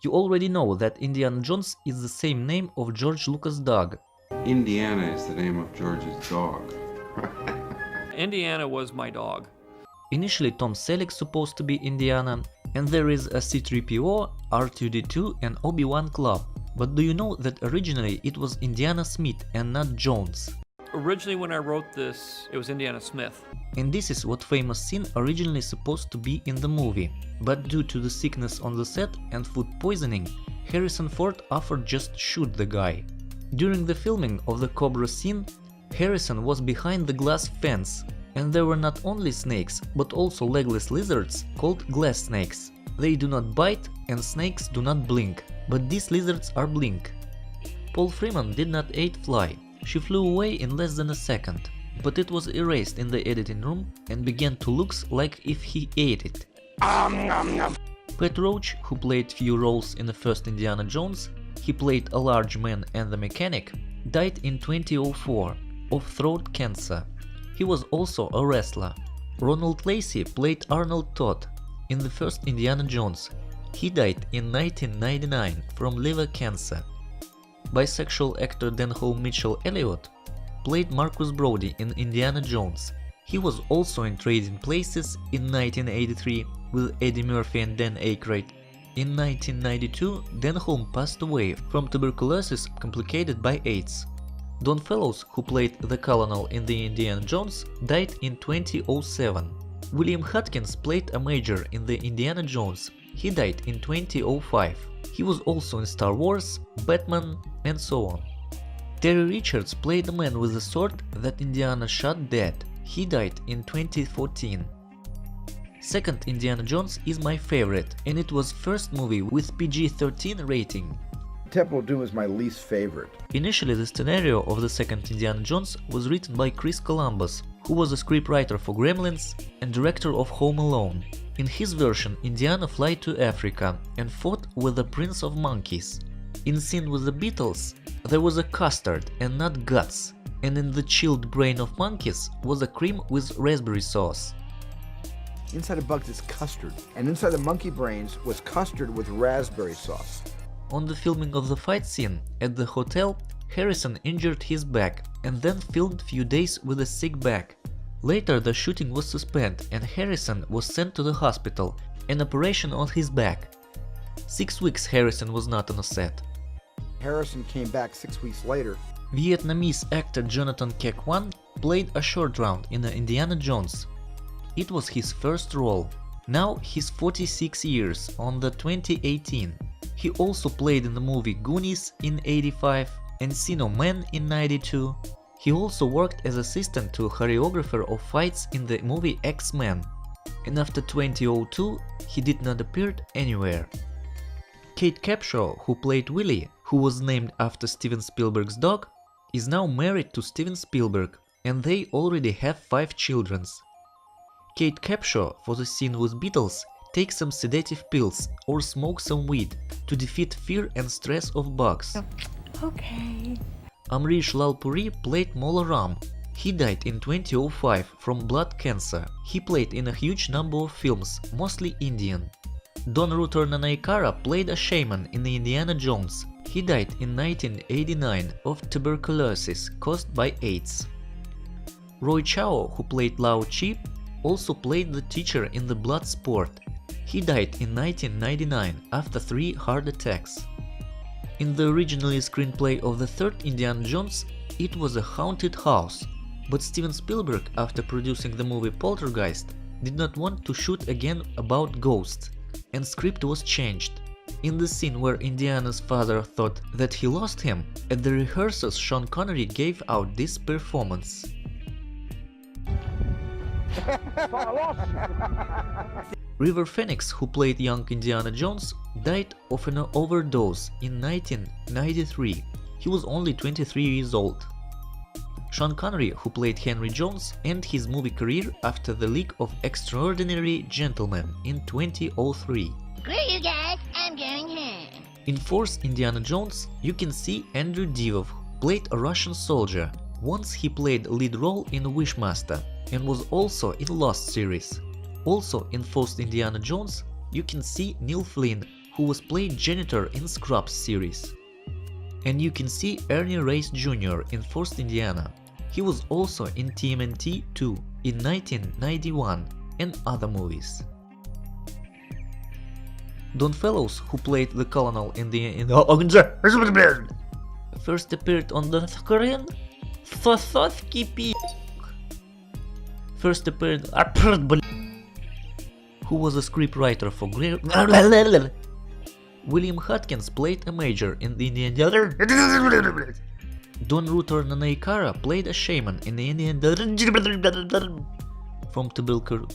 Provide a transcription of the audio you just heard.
You already know that Indiana Jones is the same name of George Lucas' dog. Indiana is the name of George's dog. Indiana was my dog. Initially Tom Selleck's supposed to be Indiana, and there is a C-3PO, R2-D2 and Obi-Wan Club. But do you know that originally it was Indiana Smith and not Jones? Originally when I wrote this, it was Indiana Smith. And this is what famous scene originally supposed to be in the movie. But due to the sickness on the set and food poisoning, Harrison Ford offered just shoot the guy. During the filming of the Cobra scene, Harrison was behind the glass fence, and there were not only snakes, but also legless lizards called glass snakes. They do not bite and snakes do not blink, but these lizards are blink. Paul Freeman did not eat fly, she flew away in less than a second, but it was erased in the editing room and began to look like if he ate it. Pat Roach, who played few roles in the first Indiana Jones, he played a large man and the mechanic, died in 2004 of throat cancer. He was also a wrestler. Ronald Lacey played Arnold Todd in the first Indiana Jones. He died in 1999 from liver cancer. Bisexual actor Denholm Mitchell Elliott played Marcus Brody in Indiana Jones. He was also in Trading Places in 1983 with Eddie Murphy and Dan Aykroyd. In 1992, Denholm passed away from tuberculosis complicated by AIDS. Don Fellows, who played the Colonel in the Indiana Jones, died in 2007. William Hutkins played a major in the Indiana Jones. He died in 2005. He was also in Star Wars, Batman, and so on. Terry Richards played the man with the sword that Indiana shot dead. He died in 2014. Second Indiana Jones is my favorite, and it was first movie with PG-13 rating. Temple of Doom is my least favorite. Initially the scenario of the second Indiana Jones was written by Chris Columbus, who was a scriptwriter for Gremlins and director of Home Alone. In his version, Indiana flew to Africa and fought with the Prince of Monkeys. In scene with the Beatles, there was a custard and not guts, and in the chilled brain of monkeys was a cream with raspberry sauce. Inside of bugs is custard, and inside the monkey brains was custard with raspberry sauce. On the filming of the fight scene at the hotel, Harrison injured his back and then filmed few days with a sick back. Later the shooting was suspended and Harrison was sent to the hospital, an operation on his back. 6 weeks Harrison was not on a set. Harrison came back 6 weeks later. Vietnamese actor Jonathan Ke Quan played a short round in the Indiana Jones. It was his first role. Now he's 46 years on the 2018. He also played in the movie Goonies in 85, Encino Man in 92. He also worked as assistant to a choreographer of fights in the movie X-Men. And after 2002, he did not appear anywhere. Kate Capshaw, who played Willie, who was named after Steven Spielberg's dog, is now married to Steven Spielberg, and they already have 5 children. Kate Capshaw, for the scene with Beatles, takes some sedative pills or smoke some weed to defeat fear and stress of bugs. Okay. Amrish Lalpuri played Mola Ram. He died in 2005 from blood cancer. He played in a huge number of films, mostly Indian. Don Rutter Nanaikara played a shaman in the Indiana Jones. He died in 1989 of tuberculosis caused by AIDS. Roy Chow, who played Lao Chi, also played the teacher in the Blood Sport. He died in 1999 after 3 heart attacks. In the original screenplay of the third Indiana Jones, it was a haunted house, but Steven Spielberg, after producing the movie Poltergeist, did not want to shoot again about ghosts, and script was changed. In the scene where Indiana's father thought that he lost him, at the rehearsals Sean Connery gave out this performance. River Phoenix, who played young Indiana Jones, died of an overdose in 1993. He was only 23 years old. Sean Connery, who played Henry Jones, ended his movie career after the leak of Extraordinary Gentleman in 2003. Screw you guys, I'm going home. In fourth Indiana Jones, you can see Andrew Divoff, played a Russian soldier. Once he played lead role in Wishmaster and was also in Lost series. Also in first Indiana Jones, you can see Neil Flynn, who was played janitor in Scrubs series. And you can see Ernie Reyes Jr. in Forced Indiana. He was also in TMNT 2 in 1991 and other movies. Don Fellows, who played the colonel in the first appeared on the screen. First appeared who was a scriptwriter for William Hutkins played a major in the Indian. Don Rutor Nanaikara played a shaman in the Indian from Tubalcain.